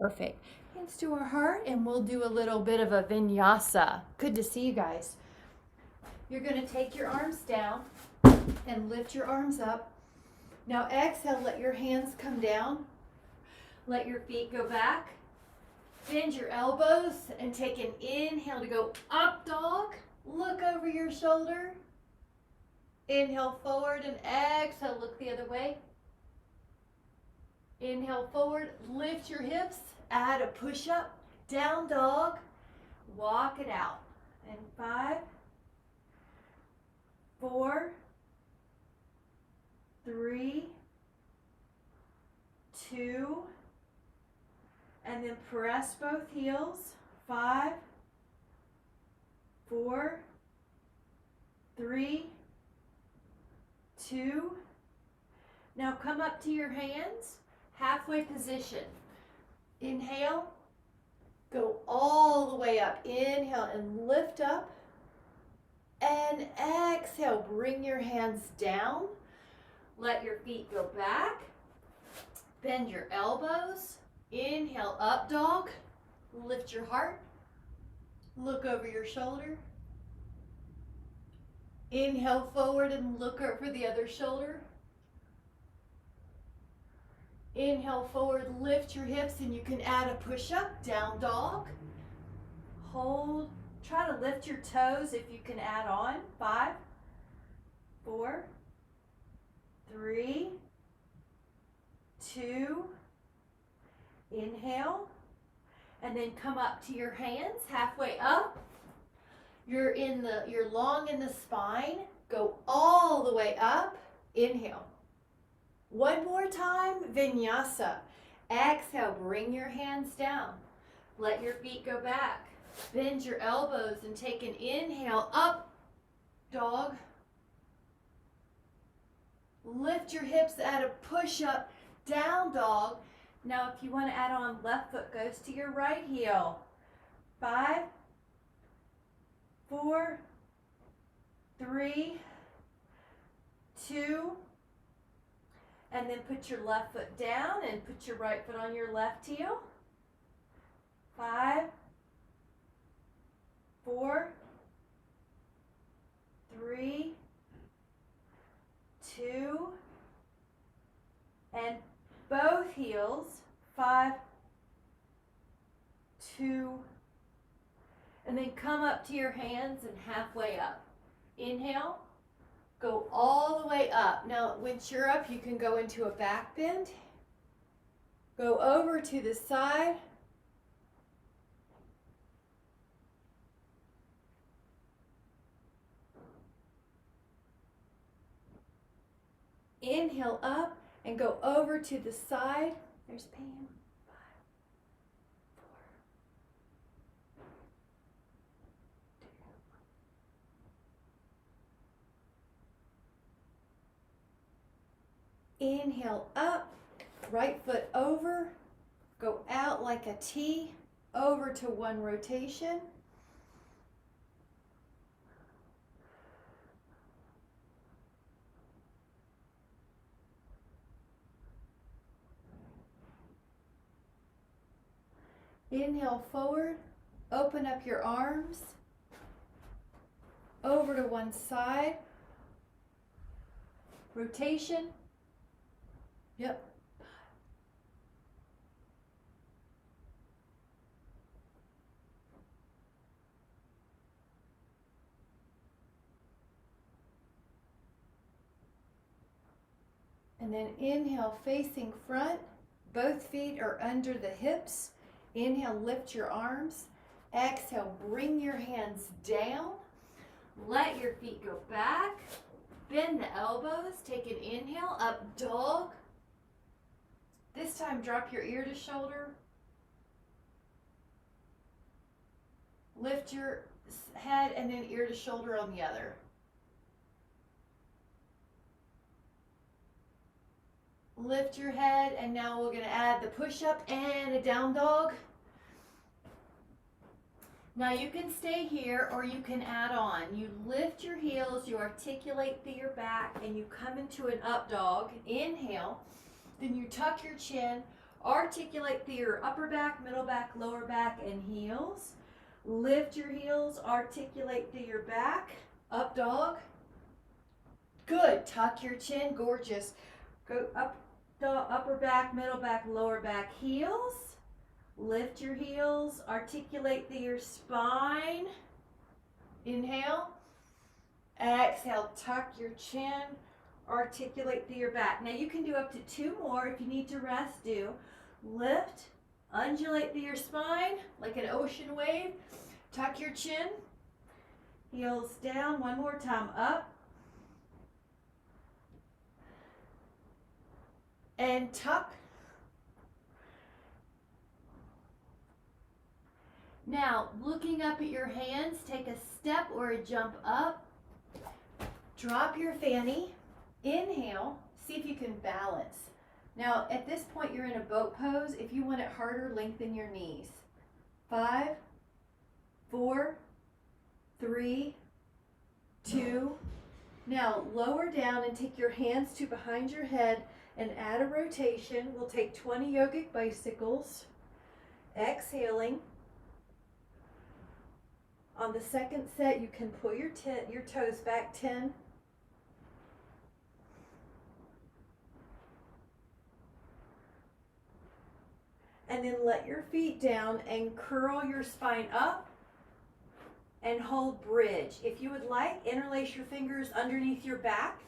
Perfect. Hands to our heart, and we'll do a little bit of a vinyasa. Good to see you guys. You're going to take your arms down and lift your arms up. Now exhale, let your hands come down. Let your feet go back. Bend your elbows and take an inhale to go up dog. Look over your shoulder. Inhale forward and exhale, look the other way. Inhale forward, lift your hips, add a push-up, down dog, walk it out. And 5, 4, 3, 2, and then press both heels. 5, 4, 3, 2. Now come up to your hands, halfway position. Inhale, go all the way up. Inhale and lift up. And exhale, bring your hands down. Let your feet go back. Bend your elbows. Inhale, up dog. Lift your heart. Look over your shoulder. Inhale forward and look over the other shoulder. Inhale forward, lift your hips, and you can add a push-up, down dog. Hold. Try to lift your toes if you can add on. 5, 4, 3, 2. Inhale. And then come up to your hands, halfway up. You're long in the spine. Go all the way up. Inhale. One more time, vinyasa. Exhale, bring your hands down. Let your feet go back. Bend your elbows and take an inhale, up dog. Lift your hips, add a push-up, down dog. Now if you want to add on, left foot goes to your right heel. 5, 4, 3, 2, and then put your left foot down and put your right foot on your left heel. 5, 4, 3, 2, and both heels. 5, 2, and then come up to your hands and halfway up. Inhale, go all the way up. Now, once you're up, you can go into a back bend. Go over to the side. Inhale up and go over to the side. There's Pam. 5, 4, 2. Inhale up, right foot over, go out like a T, over to one rotation. Inhale forward, open up your arms, over to one side, rotation. Yep. And then inhale, facing front. Both feet are under the hips. Inhale, lift your arms. Exhale, bring your hands down. Let your feet go back. Bend the elbows. Take an inhale, up dog. This time, drop your ear to shoulder. Lift your head and then ear to shoulder on the other. Lift your head, and now we're going to add the push-up and a down dog. Now you can stay here or you can add on. You lift your heels, you articulate through your back, and you come into an up dog. Inhale. Then you tuck your chin, Articulate through your upper back, middle back, lower back, and heels. Lift your heels, articulate through your back, up dog. Good, tuck your chin, gorgeous. Go up, upper back, middle back, lower back, heels. Lift your heels, articulate through your spine. Inhale. Exhale, tuck your chin, articulate through your back. Now you can do up to 2 more. If you need to rest, do. Lift, undulate through your spine like an ocean wave. Tuck your chin, heels down. One more time, up. And tuck. Now, looking up at your hands, take a step or a jump up. Drop your fanny. Inhale. See if you can balance. Now, at this point, you're in a boat pose. If you want it harder, lengthen your knees. 5, 4, 3, 2. Now, lower down and take your hands to behind your head and add a rotation. We'll take 20 yogic bicycles. Exhaling. On the second set, you can pull your toes back 10. And then let your feet down and curl your spine up and hold bridge. If you would like, interlace your fingers underneath your back.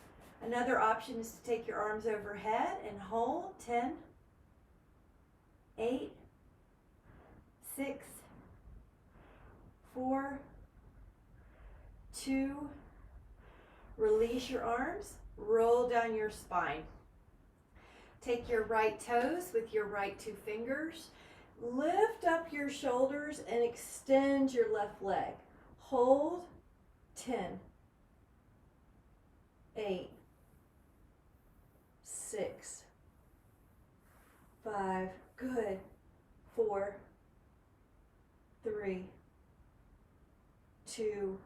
Another option is to take your arms overhead and hold 10, 8, 6, 4, 2, release your arms, roll down your spine. Take your right toes with your right 2 fingers, lift up your shoulders and extend your left leg. Hold 10, 8, 6, 5, good, 4, 3, 2,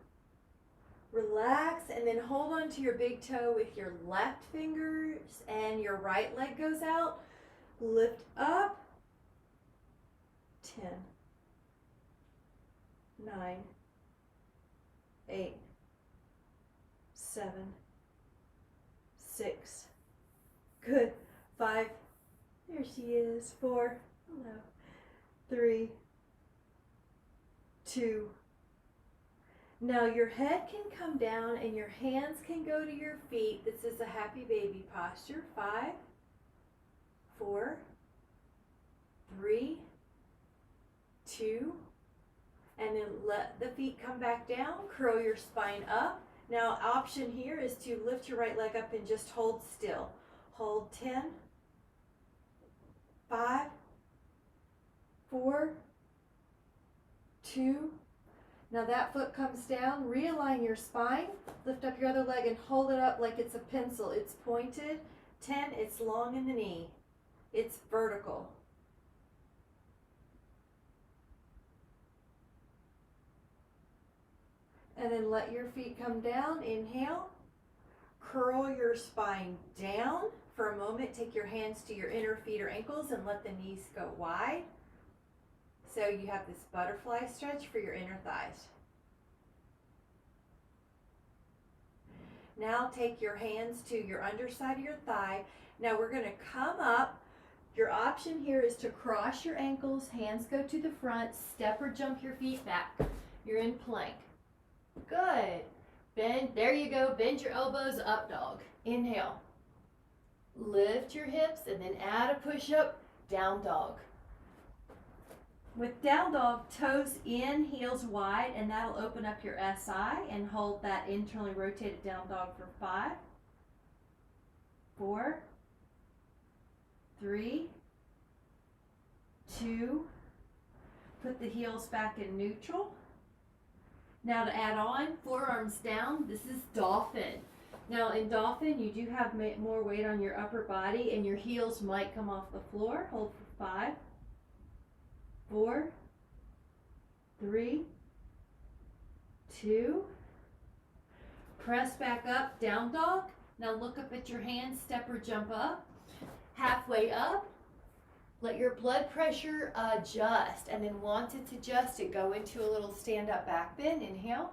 relax, and then hold on to your big toe with your left fingers and your right leg goes out. Lift up. 10, 9, 8, 7, 6. Good. 5. There she is. 4. Hello. 3, 2. Now your head can come down and your hands can go to your feet. This is a happy baby posture. 5, 4, 3, 2, and then let the feet come back down. Curl your spine up. Now option here is to lift your right leg up and just hold still. Hold 10, 5, 4, 2. Now that foot comes down, realign your spine, lift up your other leg and hold it up like it's a pencil. It's pointed. 10, it's long in the knee. It's vertical. And then let your feet come down. Inhale. Curl your spine down for a moment. Take your hands to your inner feet or ankles and let the knees go wide. So you have this butterfly stretch for your inner thighs. Now take your hands to your underside of your thigh. Now we're going to come up. Your option here is to cross your ankles, hands go to the front, step or jump your feet back. You're in plank. Good. Bend, there you go. Bend your elbows, up dog. Inhale. Lift your hips and then add a push-up, down dog. With down dog, toes in, heels wide, and that'll open up your SI and hold that internally rotated down dog for 5, 4, 3, 2. Put the heels back in neutral. Now to add on, forearms down, this is Dolphin. Now in Dolphin, you do have more weight on your upper body and your heels might come off the floor. Hold for 5, 4, 3, 2. Press back up, down dog. Now look up at your hands, step or jump up. Halfway up, Let your blood pressure adjust, and then once it's adjusted, go into a little stand-up back bend. Inhale.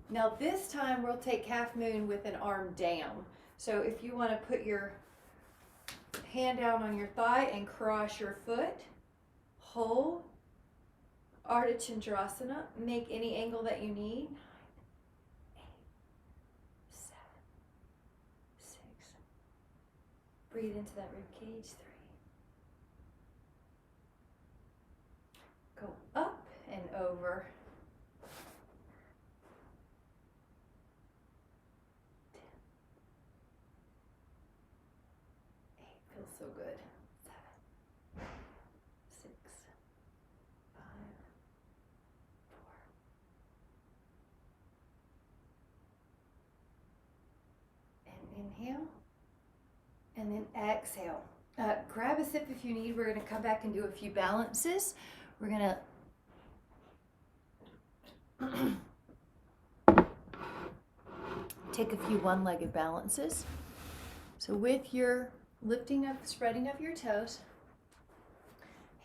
Now this time we'll take half moon with an arm down. So if you want to put your hand down on your thigh and cross your foot, hold, Articulation Vinyasas, make any angle that you need. 9, 8, 7, 6. Breathe into that rib cage. 3. Go up and over. 10. 8. Feels so good. 7, 6, 5, 4. And inhale. And then exhale. Grab a sip if you need. We're going to come back and do a few balances. We're going to take a few one-legged balances. So with your lifting up, spreading of your toes,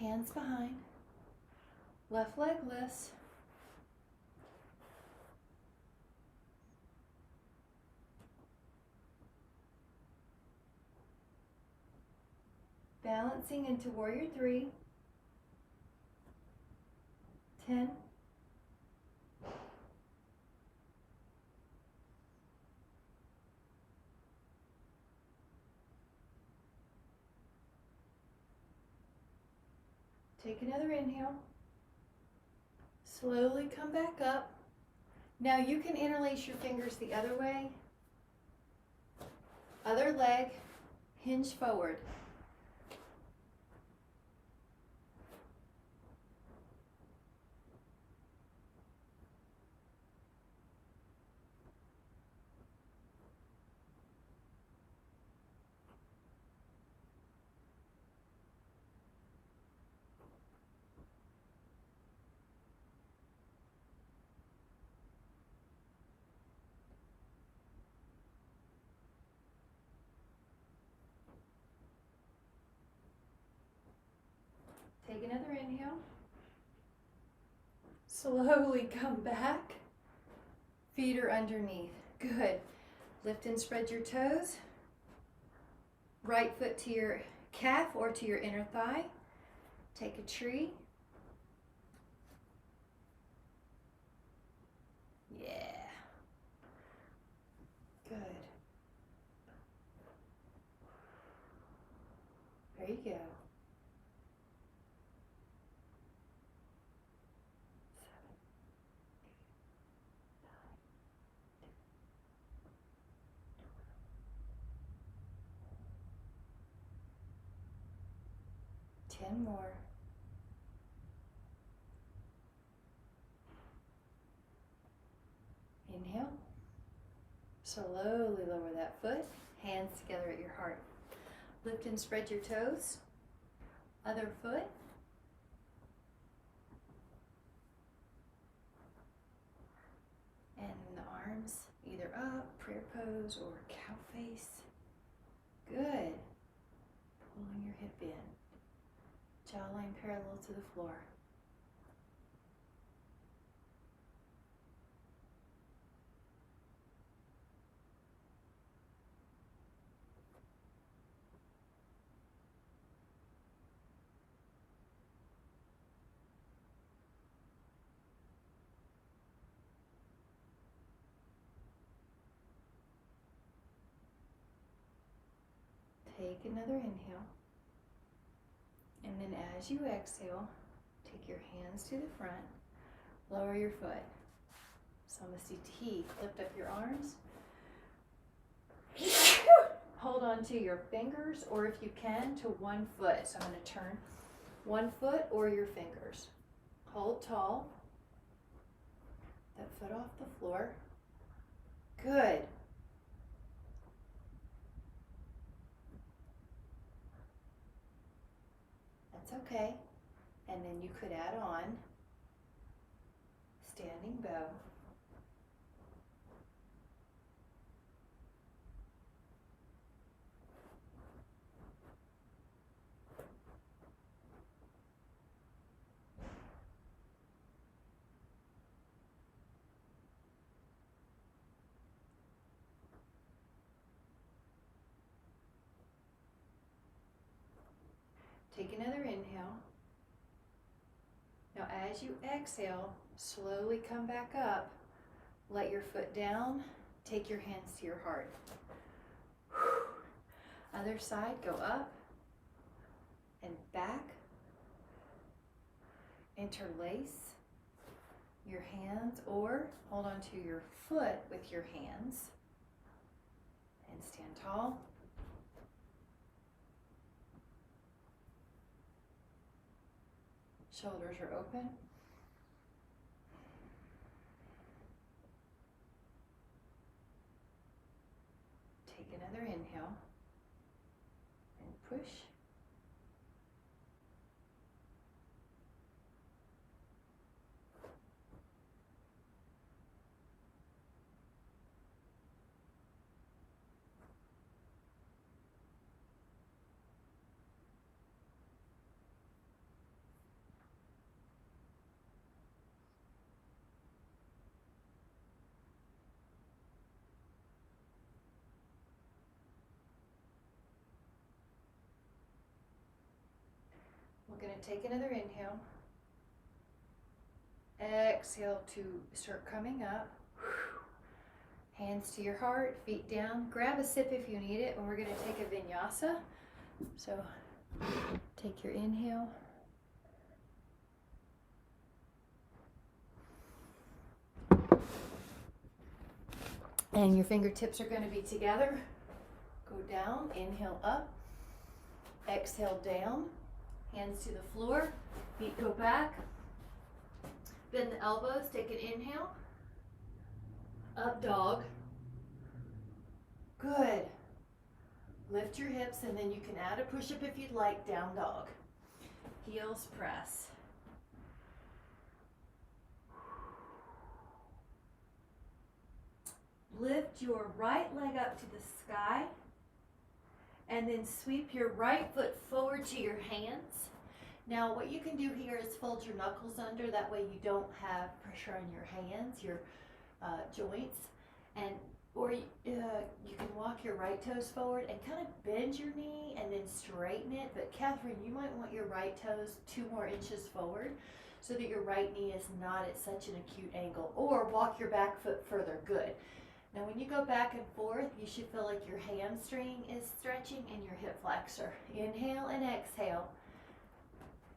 hands behind, left leg lifts, balancing into warrior 3, 10, 'Take another inhale. Slowly come back up. Now you can interlace your fingers the other way. Other leg, hinge forward. Take another inhale. Slowly come back. Feet are underneath. Good. Lift and spread your toes. Right foot to your calf or to your inner thigh. Take a tree. Yeah. Good. There you go. 10 more. Inhale. Slowly lower that foot. Hands together at your heart. Lift and spread your toes. Other foot. And the arms either up, prayer pose, or cow face. Good. Pulling your hip in. Jawline parallel to the floor. Take another inhale. And then as you exhale, take your hands to the front, lower your foot. Samasthiti, lift up your arms. Hold on to your fingers, or if you can, to one foot. So I'm going to turn one foot or your fingers. Hold tall. That foot off the floor. Good. That's okay. And then you could add on standing bow. Take another inhale. Now as you exhale, slowly come back up. Let your foot down. Take your hands to your heart. Other side, go up and back. Interlace your hands or hold on to your foot with your hands and stand tall. Shoulders are open. Take another inhale and push. We're going to take another inhale. Exhale to start coming up. Hands to your heart, feet down. Grab a sip if you need it, and we're going to take a vinyasa. So take your inhale. And your fingertips are going to be together. Go down, inhale up. Exhale down. Hands to the floor, feet go back. Bend the elbows, take an inhale. Up dog. Good. Lift your hips and then you can add a push-up if you'd like, down dog. Heels press. Lift your right leg up to the sky. And then sweep your right foot forward to your hands. Now what you can do here is fold your knuckles under, that way you don't have pressure on your hands, your joints. Or you can walk your right toes forward and kind of bend your knee and then straighten it. But Catherine, you might want your right toes 2 more inches forward so that your right knee is not at such an acute angle. Or walk your back foot further, good. Now when you go back and forth, you should feel like your hamstring is stretching and your hip flexor. Inhale and exhale.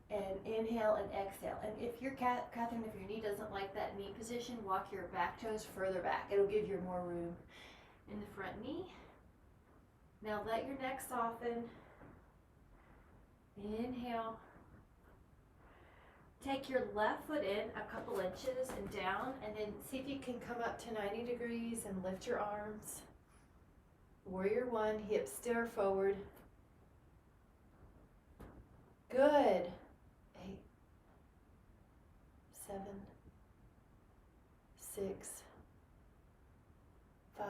And inhale and exhale. And if you're, Catherine, if your knee doesn't like that knee position, walk your back toes further back. It'll give you more room in the front knee. Now let your neck soften. Inhale. Take your left foot in a couple inches and down, and then see if you can come up to 90 degrees and lift your arms. Warrior 1, hips stare forward. Good. 8, 7, 6, 5,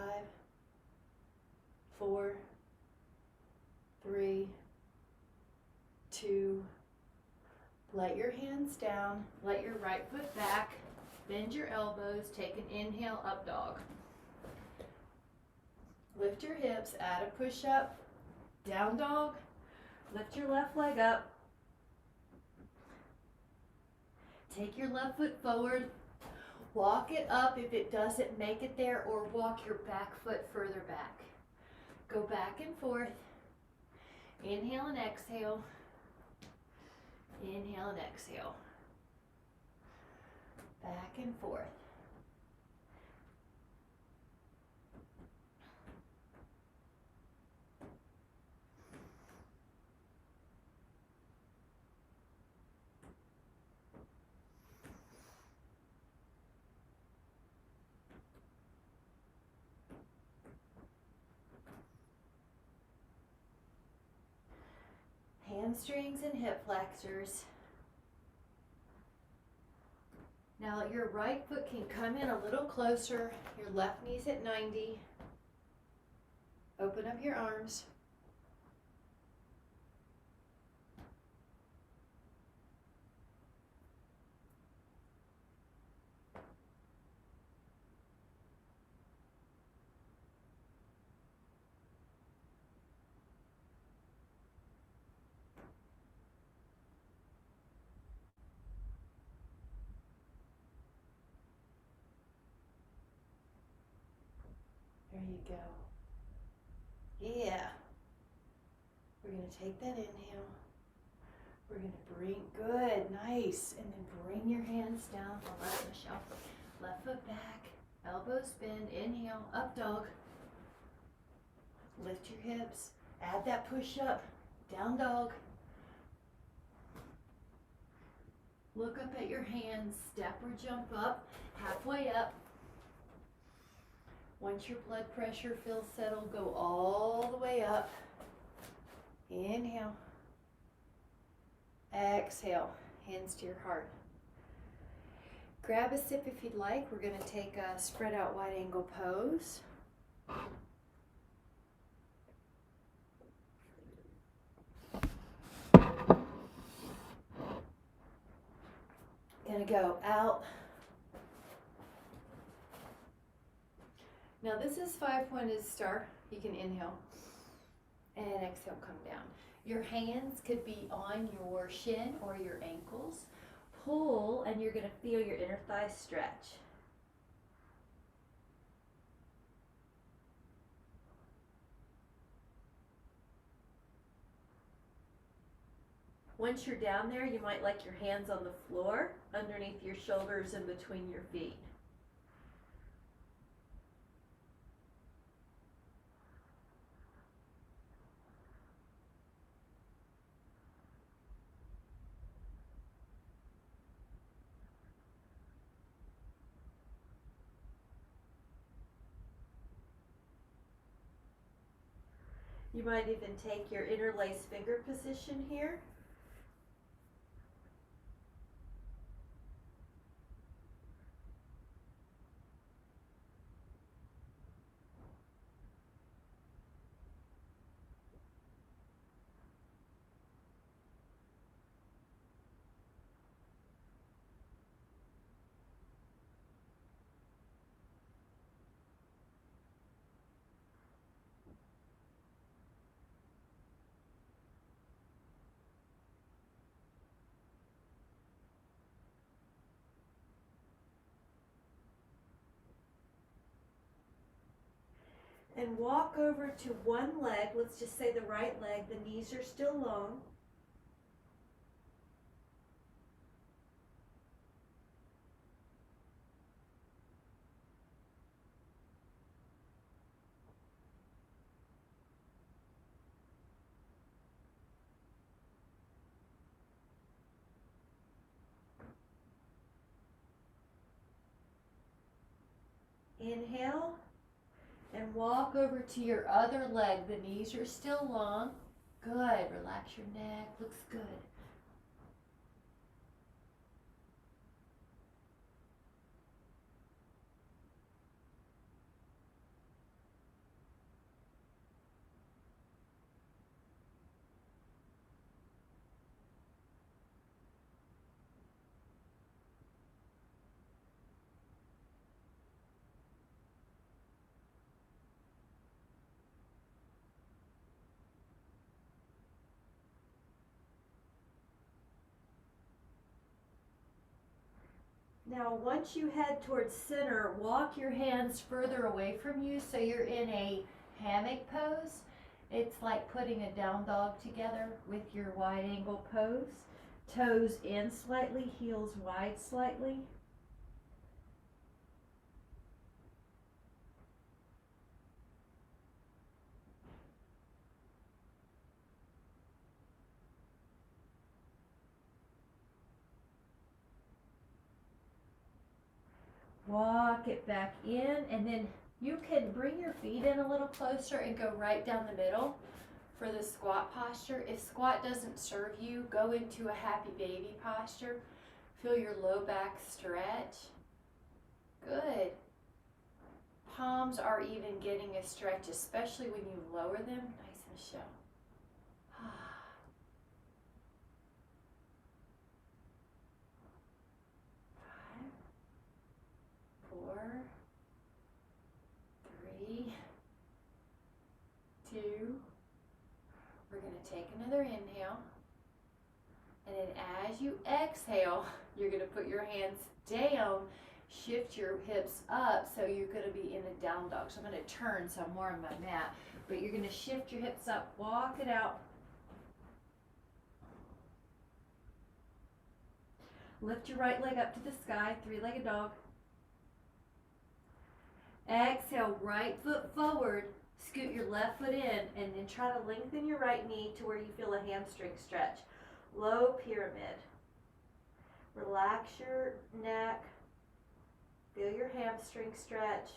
4, 3, 2, let your hands down, let your right foot back, bend your elbows, take an inhale, up dog. Lift your hips, add a push-up, down dog, lift your left leg up, take your left foot forward, walk it up if it doesn't make it there, or walk your back foot further back. Go back and forth, inhale and exhale. Inhale and exhale. Back and forth. Hamstrings and hip flexors. Now your right foot can come in a little closer. Your left knee's at 90. Open up your arms. you go. Yeah. We're going to take that inhale. We're going to bring, good, nice. And then bring your hands down. All right, Michelle. Left foot back, elbows bend, inhale, up dog. Lift your hips, add that push up, down dog. Look up at your hands, step or jump up, halfway up. Once your blood pressure feels settled, go all the way up. Inhale. Exhale, hands to your heart. Grab a sip if you'd like. We're going to take a spread out wide angle pose. Going to go out. Now this is 5-pointed star. You can inhale and exhale, come down. Your hands could be on your shin or your ankles. Pull and you're going to feel your inner thighs stretch. Once you're down there, you might like your hands on the floor, underneath your shoulders and between your feet. You might even take your interlaced finger position here. And walk over to one leg, let's just say the right leg, the knees are still long. Inhale. And walk over to your other leg. The knees are still long. Good. Relax your neck. Looks good. Now, once you head towards center, walk your hands further away from you so you're in a hammock pose. It's like putting a down dog together with your wide angle pose. Toes in slightly, heels wide slightly. Walk it back in, and then you can bring your feet in a little closer and go right down the middle for the squat posture. If squat doesn't serve you, go into a happy baby posture. Feel your low back stretch. Good. Palms are even getting a stretch, especially when you lower them. Nice, Michelle. 4, 3, 2. We're going to take another inhale. And then as you exhale, you're going to put your hands down shift your hips up, so you're going to be in a down dog. So I'm going to turn so I'm more on my mat, but you're going to shift your hips up, walk it out. Lift your right leg up to the sky, three-legged dog. Exhale, right foot forward, scoot your left foot in, and then try to lengthen your right knee to where you feel a hamstring stretch. Low pyramid. Relax your neck. Feel your hamstring stretch.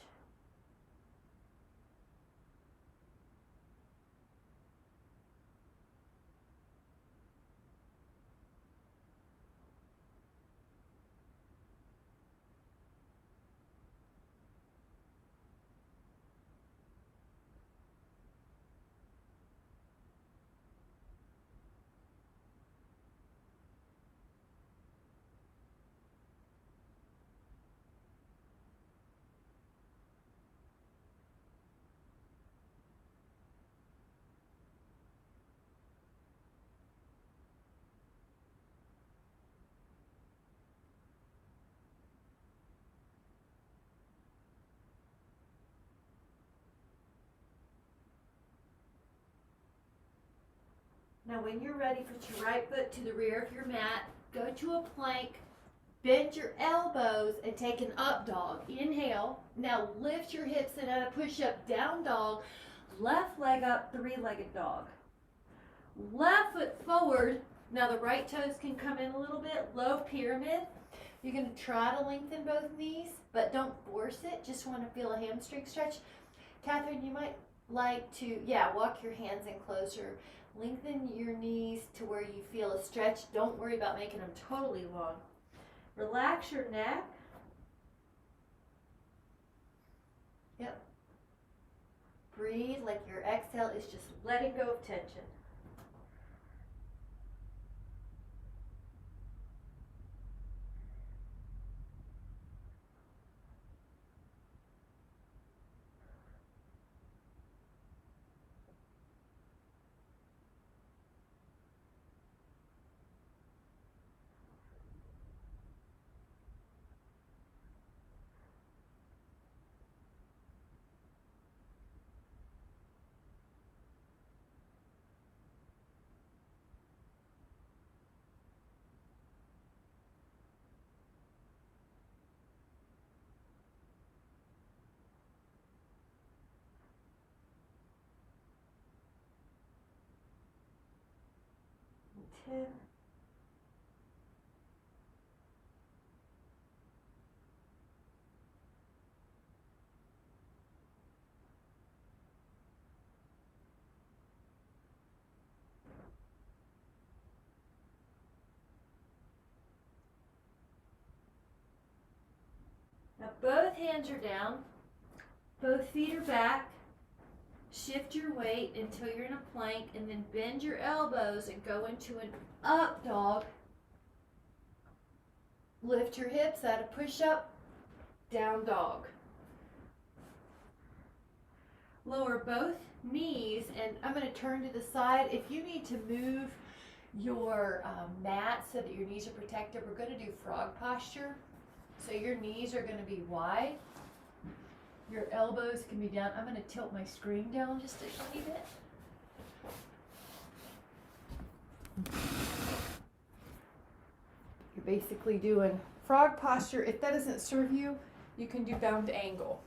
Now when you're ready, put your right foot to the rear of your mat, go to a plank, bend your elbows and take an up dog. Inhale. Now lift your hips and at a push-up, down dog, left leg up, three-legged dog. Left foot forward. Now the right toes can come in a little bit, low pyramid. You're going to try to lengthen both knees, but don't force it. Just want to feel a hamstring stretch. Catherine, you might like to, walk your hands in closer. Lengthen your knees to where you feel a stretch. Don't worry about making them totally long. Relax your neck. Yep. Breathe like your exhale is just letting go of tension. Ten. Now both hands are down, both feet are back. Shift your weight until you're in a plank and then bend your elbows and go into an up dog. Lift your hips out of push-up, down dog. Lower both knees and I'm going to turn to the side. If you need to move your mat so that your knees are protected, we're going to do frog posture. So your knees are going to be wide. Your elbows can be down. I'm going to tilt my screen down just a tiny bit. You're basically doing frog posture. If that doesn't serve you, you can do bound angle.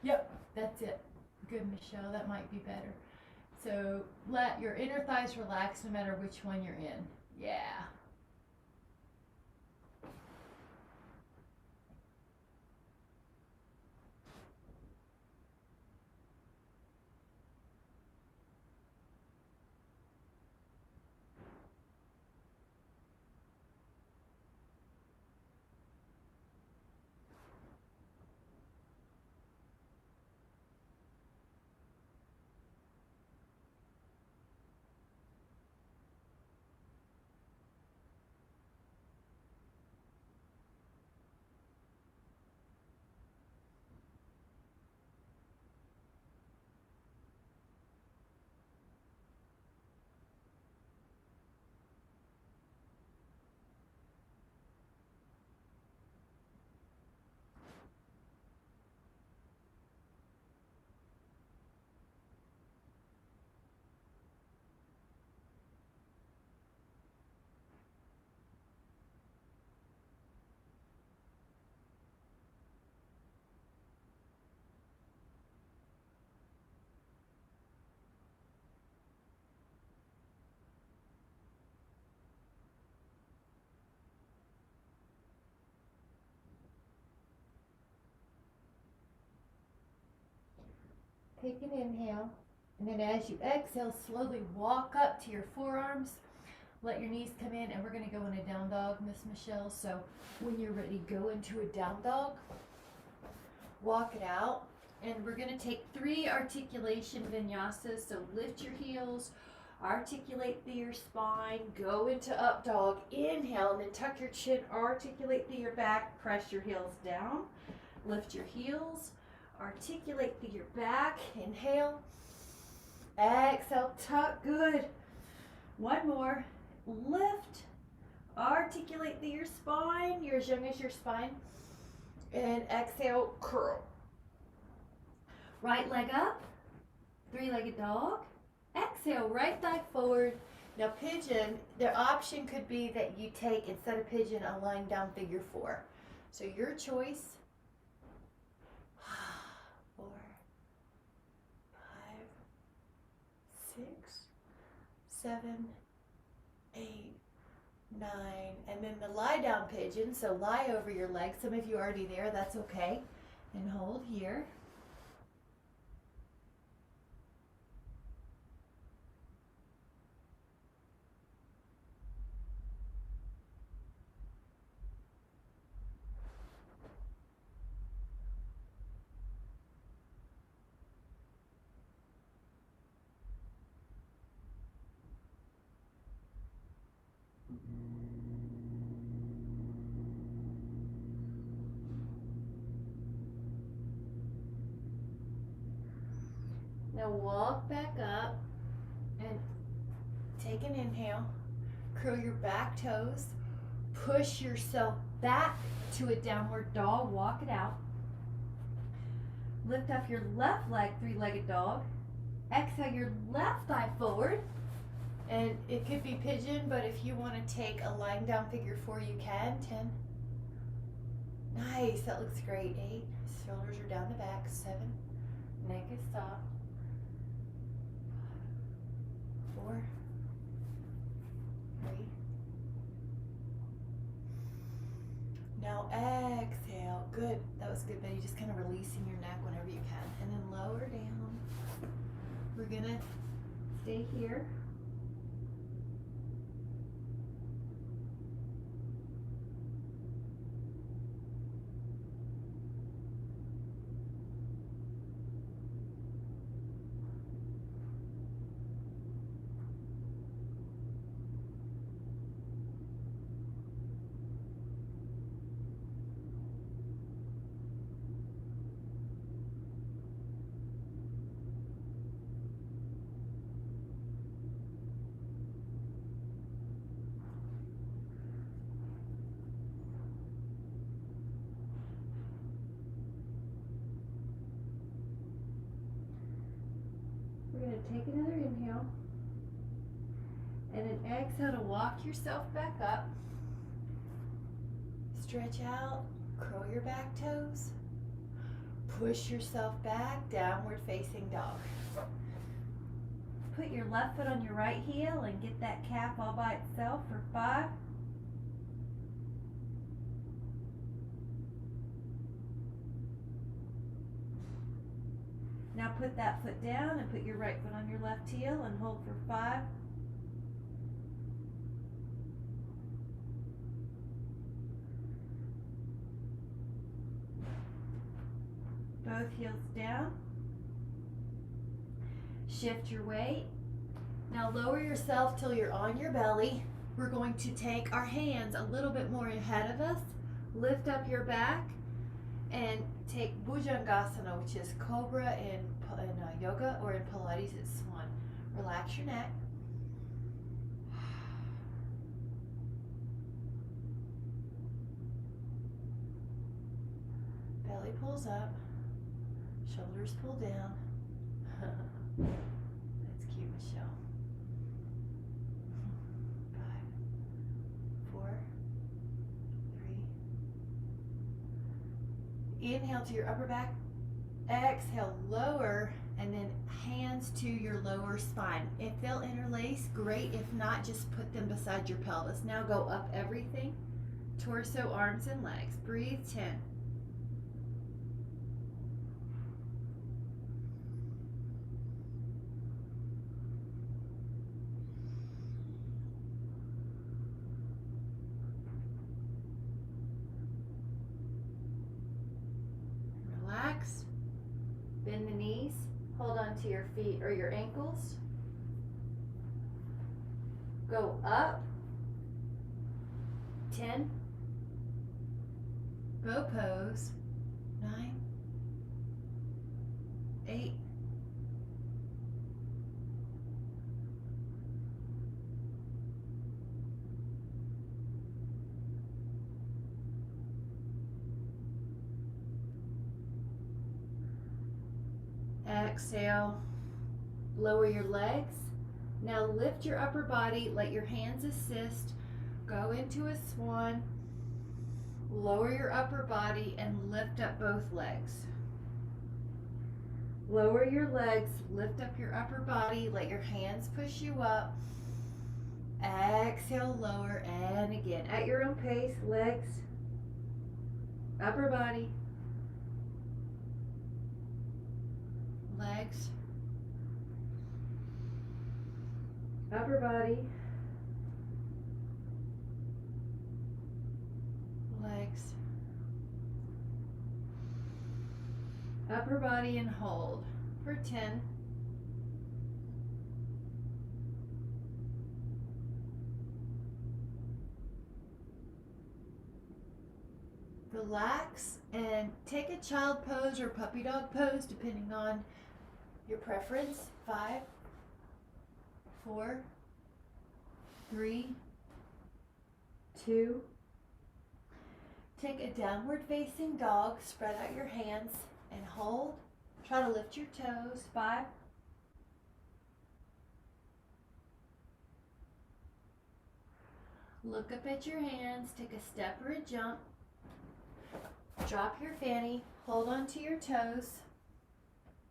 Yep, that's it. Good, Michelle. That might be better. So let your inner thighs relax no matter which one you're in. Yeah. Take an inhale. And then as you exhale, slowly walk up to your forearms. Let your knees come in, and we're going to go in a down dog, Miss Michelle. So when you're ready, go into a down dog. Walk it out. And we're going to take 3 articulation vinyasas. So lift your heels, articulate through your spine, go into up dog. Inhale, and then tuck your chin, articulate through your back, press your heels down. Lift your heels, articulate through your back. Inhale. Exhale, tuck, good. One more. Lift, articulate through your spine. You're as young as your spine. And exhale, curl. Right leg up, 3-legged dog. Exhale, right thigh forward. Now pigeon, the option could be that you take, instead of pigeon, a lying down figure 4. So your choice. 4, 5, 6, 7, 8, 9, and then the lie down pigeon. So lie over your legs. Some of you are already there, that's okay. And hold here. Now walk back up and take an inhale. Curl your back toes. Push yourself back to a downward dog. Walk it out. Lift up your left leg, 3-legged dog. Exhale your left thigh forward. And it could be pigeon, but if you want to take a lying down figure 4, you can. 10. Nice, that looks great. 8. Shoulders are down the back. 7. Neck is soft. 4, 3. Now exhale. Good. That was good, buddy. Just kind of releasing your neck whenever you can. And then lower down. We're going to stay here. We're going to take another inhale and then exhale to walk yourself back up. Stretch out, curl your back toes, push yourself back, downward facing dog. Put your left foot on your right heel and get that calf all by itself for 5. Now put that foot down and put your right foot on your left heel and hold for 5. Both heels down. Shift your weight. Now lower yourself till you're on your belly. We're going to take our hands a little bit more ahead of us. Lift up your back and take Bhujangasana, which is cobra in yoga, or in pilates it's Swan. Relax your neck. Belly pulls up. Shoulders pull down. That's cute, Michelle. 5, 4, 3. Inhale to your upper back. Exhale, lower, and then hands to your lower spine. If they'll interlace, great. If not, just put them beside your pelvis. Now go up everything. Torso, arms, and legs. Breathe. 10. feet or your ankles. Go up. 10. Go pose. 9. 8. 7. Exhale. Lower your legs. Now lift your upper body, let your hands assist. Go into a swan. Lower your upper body and lift up both legs. Lower your legs, lift up your upper body, let your hands push you up. Exhale, lower, and again. At your own pace, legs, upper body, legs, upper body, legs, upper body, and hold for 10. Relax and take a child pose or puppy dog pose depending on your preference. 5, 4, 3, 2. Take a downward facing dog, spread out your hands and hold. Try to lift your toes. 5, 4. Look up at your hands, take a step or a jump. Drop your fanny, hold on to your toes.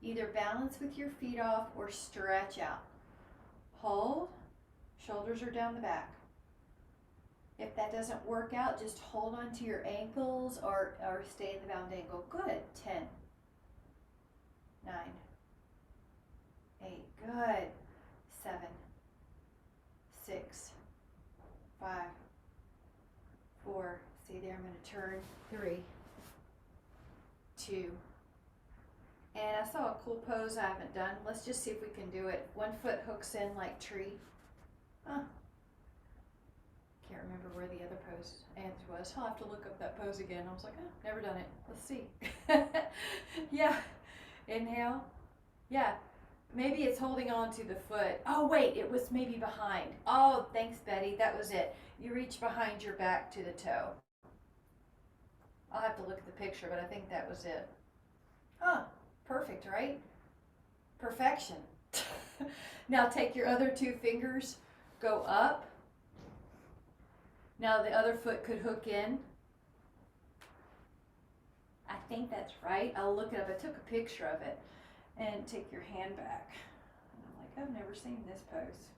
Either balance with your feet off or stretch out. Hold, shoulders are down the back. If that doesn't work out, just hold on to your ankles or stay in the bound angle. Good. 10, 9, 8, good. 7, 6, 5, 4. See there, I'm going to turn. 3, 2. And I saw a cool pose I haven't done. Let's just see if we can do it. One foot hooks in like tree. Can't remember where the other pose was. I'll have to look up that pose again. I was like, never done it. Let's see. Yeah. Inhale. Yeah. Maybe it's holding on to the foot. Oh, wait. It was maybe behind. Oh, thanks, Betty. That was it. You reach behind your back to the toe. I'll have to look at the picture, but I think that was it. Perfect, right? Perfection. Now take your other 2 fingers, go up. Now the other foot could hook in. I think that's right. I'll look it up. I took a picture of it. And take your hand back. And I'm like, I've never seen this pose.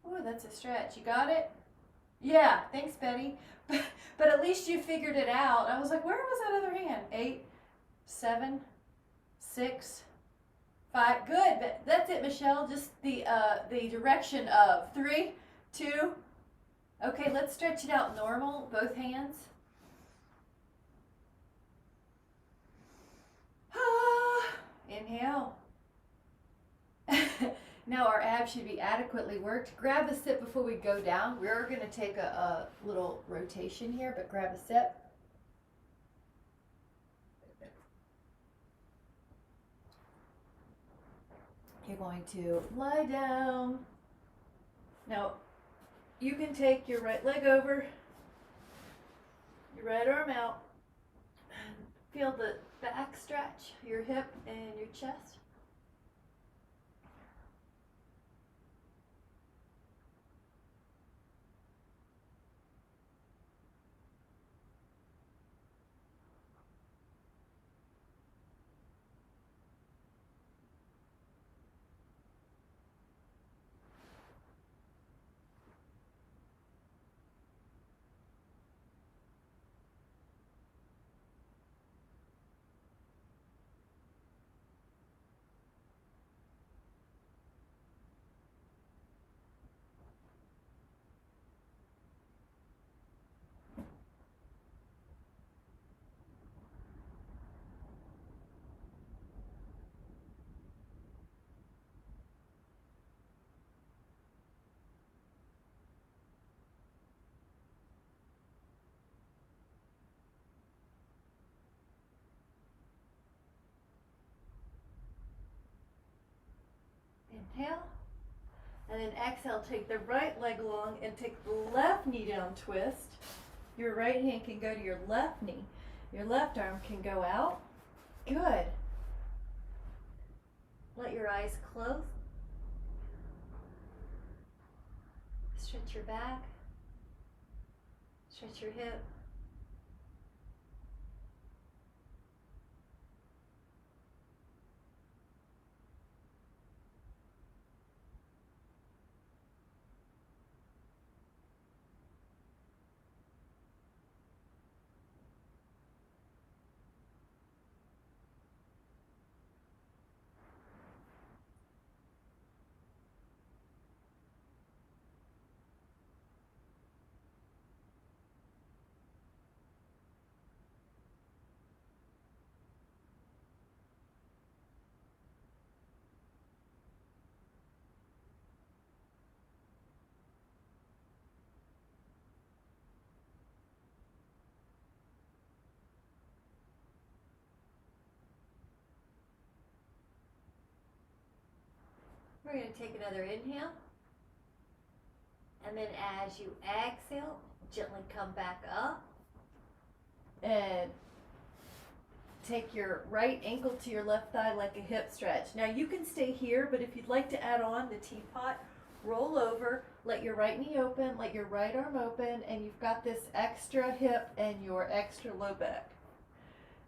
Oh, that's a stretch. You got it? Yeah, thanks, Betty. But at least you figured it out. I was like, where was that other hand? 8, 7, 6, 5. Good. That's it, Michelle. Just the direction of 3, 2. Okay, let's stretch it out normal. Both hands. Inhale. Now our abs should be adequately worked. Grab a sip before we go down. We're going to take a little rotation here, but grab a sip. You're going to lie down. Now, you can take your right leg over, your right arm out, and feel the back stretch, your hip and your chest. Inhale. And then exhale, take the right leg long and take the left knee down, twist. Your right hand can go to your left knee. Your left arm can go out. Good. Let your eyes close. Stretch your back. Stretch your hip. We're going to take another inhale. And then as you exhale, gently come back up. And take your right ankle to your left thigh like a hip stretch. Now you can stay here, but if you'd like to add on the teapot, roll over, let your right knee open, let your right arm open, and you've got this extra hip and your extra low back.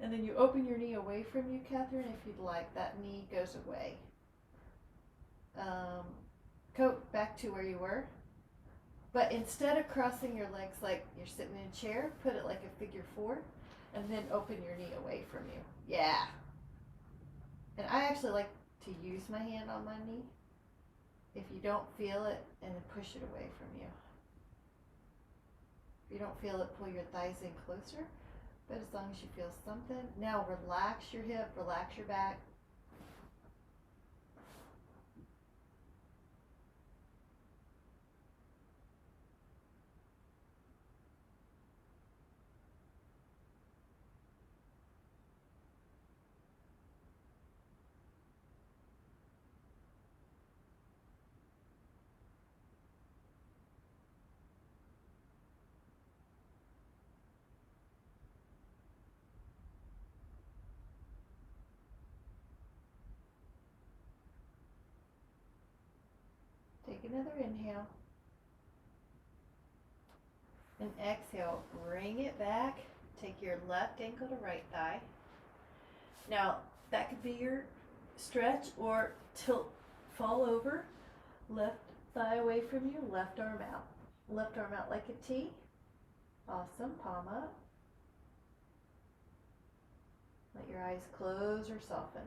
And then you open your knee away from you, Catherine, if you'd like. That knee goes away. Go back to where you were. But instead of crossing your legs like you're sitting in a chair, put it like a figure 4, and then open your knee away from you. Yeah. And I actually like to use my hand on my knee. If you don't feel it, and then push it away from you. If you don't feel it, pull your thighs in closer. But as long as you feel something. Now relax your hip, relax your back. Take another inhale. And exhale, bring it back. Take your left ankle to right thigh. Now, that could be your stretch or tilt, fall over. Left thigh away from you, left arm out. Left arm out like a T. Awesome, palm up. Let your eyes close or soften.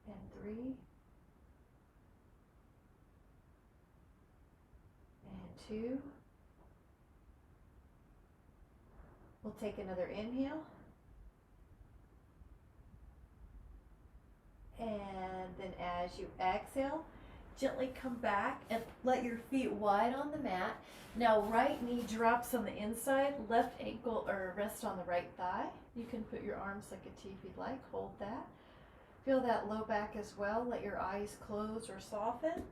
And 3, and 2. We'll take another inhale. And then as you exhale, gently come back and let your feet wide on the mat. Now right knee drops on the inside, left ankle or rest on the right thigh. You can put your arms like a T if you'd like, hold that. Feel that low back as well. Let your eyes close or soften.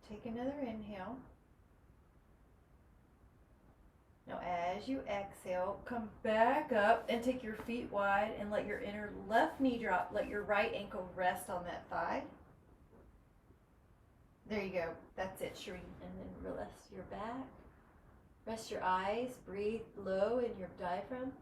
Take another inhale. as you exhale, come back up and take your feet wide and let your inner left knee drop. Let your right ankle rest on that thigh. There you go. That's it, Shereen. And then rest your back. Rest your eyes. Breathe low in your diaphragm.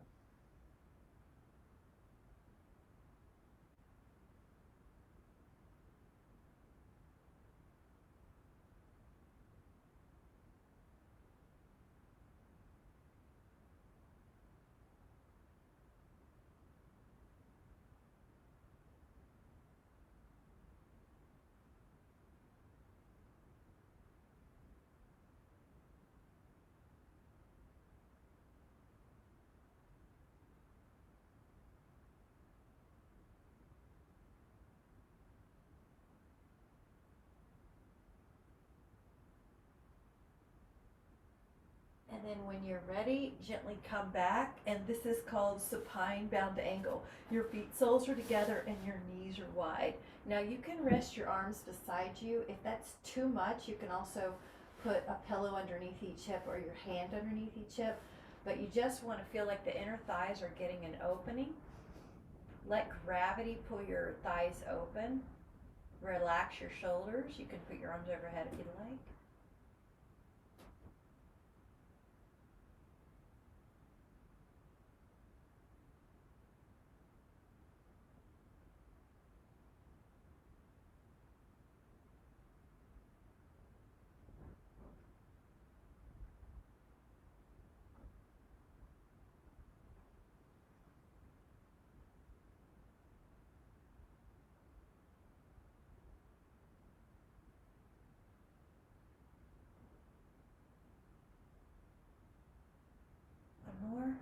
And then when you're ready, gently come back, and this is called supine bound angle. Your feet soles are together and your knees are wide. Now you can rest your arms beside you. If that's too much, you can also put a pillow underneath each hip or your hand underneath each hip, but you just want to feel like the inner thighs are getting an opening. Let gravity pull your thighs open. Relax your shoulders. You can put your arms overhead if you'd like. More.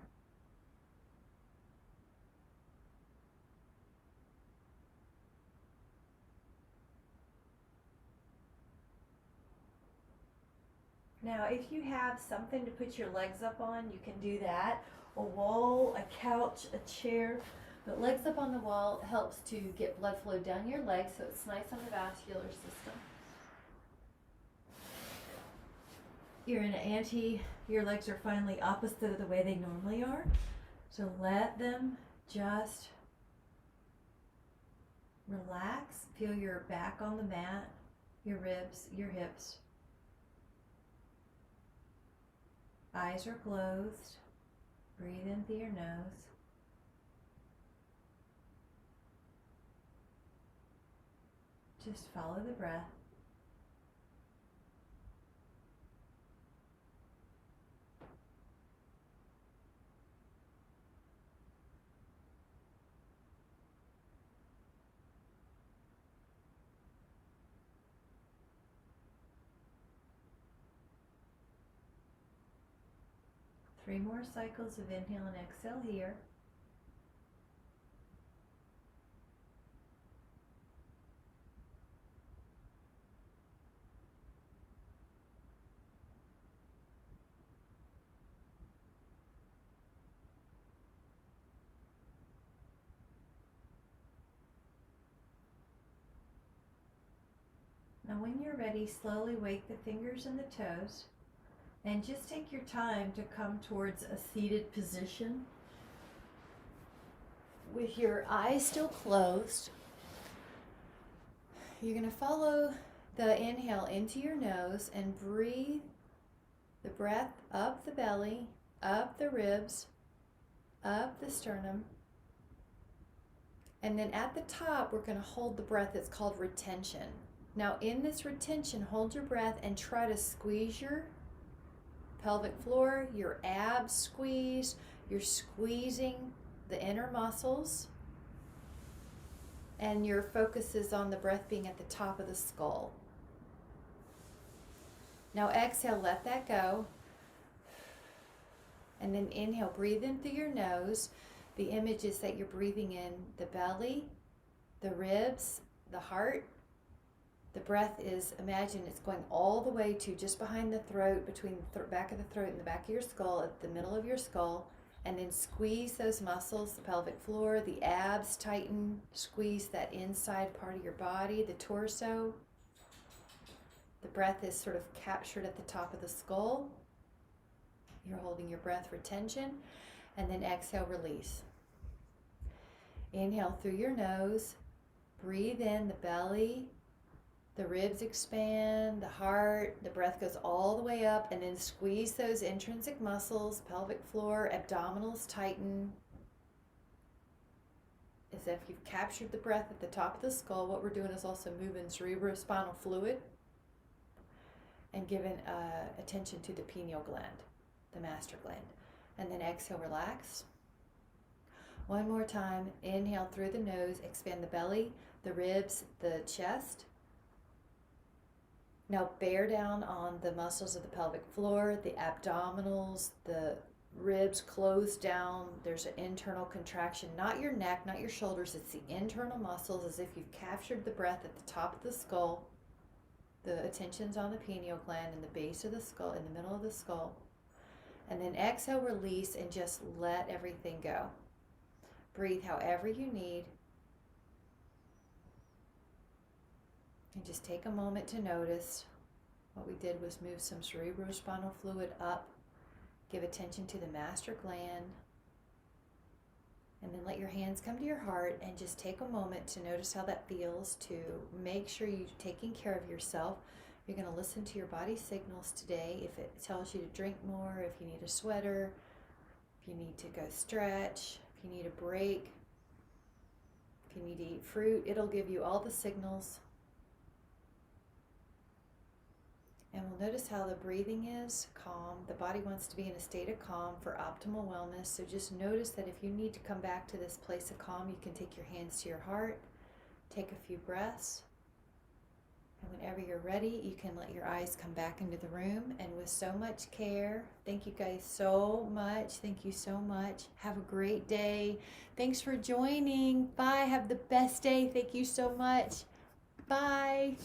Now, if you have something to put your legs up on, you can do that. A wall, a couch, a chair. But legs up on the wall helps to get blood flow down your legs, so it's nice on the vascular system. You're in an your legs are finally opposite of the way they normally are. So let them just relax. Feel your back on the mat, your ribs, your hips. Eyes are closed. Breathe in through your nose. Just follow the breath. Three more cycles of inhale and exhale here. Now when you're ready, slowly wake the fingers and the toes. And just take your time to come towards a seated position with your eyes still closed. You're going to follow the inhale into your nose and breathe the breath up the belly, up the ribs, up the sternum. And then at the top, we're going to hold the breath. It's called retention. Now in this retention, hold your breath and try to squeeze your pelvic floor, your abs squeeze. You're squeezing the inner muscles, and your focus is on the breath being at the top of the skull. Now exhale, let that go, and then inhale, breathe in through your nose. The image is that you're breathing in the belly, the ribs, the heart. The breath is, imagine it's going all the way to just behind the throat, between the back of the throat and the back of your skull, at the middle of your skull, and then squeeze those muscles, the pelvic floor, the abs tighten, squeeze that inside part of your body, the torso. The breath is sort of captured at the top of the skull. You're holding your breath, retention, and then exhale, release. Inhale through your nose. Breathe in, the belly, the ribs expand, the heart, the breath goes all the way up, and then squeeze those intrinsic muscles, pelvic floor, abdominals tighten. As if you've captured the breath at the top of the skull. What we're doing is also moving cerebrospinal fluid and giving attention to the pineal gland, the master gland. And then exhale, relax. One more time. Inhale through the nose, expand the belly, the ribs, the chest. Now bear down on the muscles of the pelvic floor, the abdominals, the ribs close down. There's an internal contraction, not your neck, not your shoulders. It's the internal muscles, as if you've captured the breath at the top of the skull. The attention's on the pineal gland in the base of the skull, in the middle of the skull. And then exhale, release, and just let everything go. Breathe however you need. And just take a moment to notice. What we did was move some cerebrospinal fluid up. Give attention to the master gland. And then let your hands come to your heart and just take a moment to notice how that feels, to make sure you're taking care of yourself. You're going to listen to your body signals today. If it tells you to drink more, if you need a sweater, if you need to go stretch, if you need a break, if you need to eat fruit, it'll give you all the signals. And we'll notice how the breathing is calm. The body wants to be in a state of calm for optimal wellness. So just notice that if you need to come back to this place of calm, you can take your hands to your heart, take a few breaths. And whenever you're ready, you can let your eyes come back into the room. And with so much care, thank you guys so much. Thank you so much. Have a great day. Thanks for joining. Bye. Have the best day. Thank you so much. Bye.